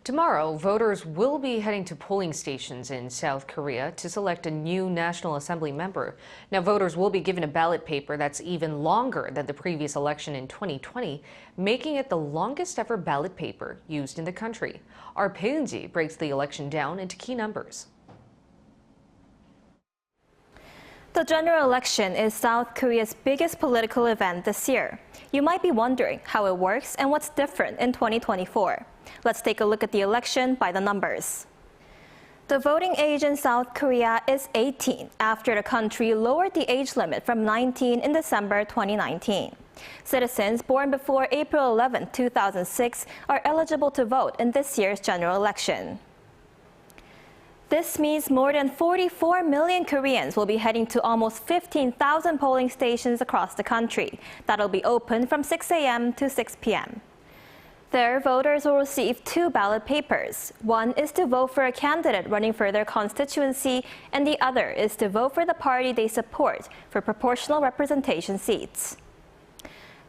Tomorrow, voters will be heading to polling stations in South Korea to select a new National Assembly member. Now, voters will be given a ballot paper that's even longer than the previous election in 2020, making it the longest ever ballot paper used in the country. Our Bae Eun-ji breaks the election down into key numbers. The general election is South Korea's biggest political event this year. You might be wondering how it works and what's different in 2024. Let's take a look at the election by the numbers. The voting age in South Korea is 18 after the country lowered the age limit from 19 in December 2019. Citizens born before April 11, 2006 are eligible to vote in this year's general election. This means more than 44 million Koreans will be heading to almost 15,000 polling stations across the country that'll be open from 6 a.m. to 6 p.m. There, voters will receive two ballot papers. One is to vote for a candidate running for their constituency, and the other is to vote for the party they support for proportional representation seats.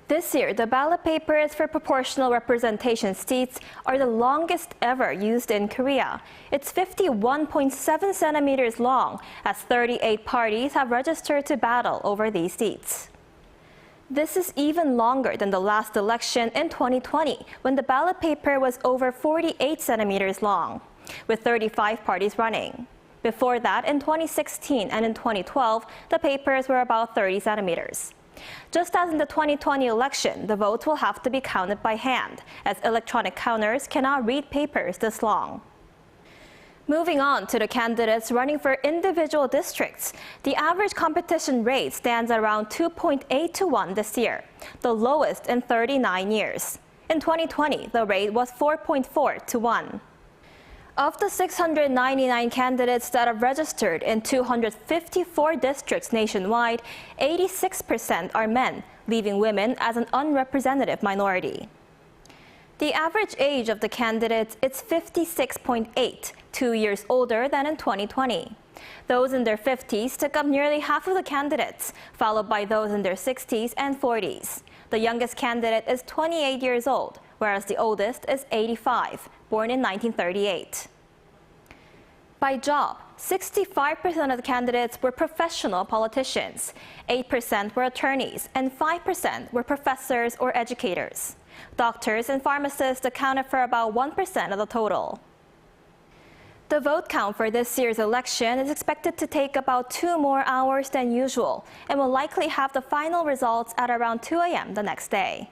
This year, the ballot papers for proportional representation seats are the longest ever used in Korea. It's 51.7 centimeters long, as 38 parties have registered to battle over these seats. This is even longer than the last election in 2020, when the ballot paper was over 48 centimeters long, with 35 parties running. Before that, in 2016 and in 2012, the papers were about 30 centimeters. Just as in the 2020 election, the votes will have to be counted by hand, as electronic counters cannot read papers this long. Moving on to the candidates running for individual districts, the average competition rate stands at around 2.8 to 1 this year, the lowest in 39 years. In 2020, the rate was 4.4 to 1. Of the 699 candidates that have registered in 254 districts nationwide, 86% are men, leaving women as an unrepresentative minority. The average age of the candidates is 56.8, 2 years older than in 2020. Those in their 50s took up nearly half of the candidates, followed by those in their 60s and 40s. The youngest candidate is 28 years old, whereas the oldest is 85, born in 1938. By job, 65% of the candidates were professional politicians, 8% were attorneys, and 5% were professors or educators. Doctors and pharmacists accounted for about 1% of the total. The vote count for this year's election is expected to take about 2 more hours than usual and will likely have the final results at around 2 a.m. the next day.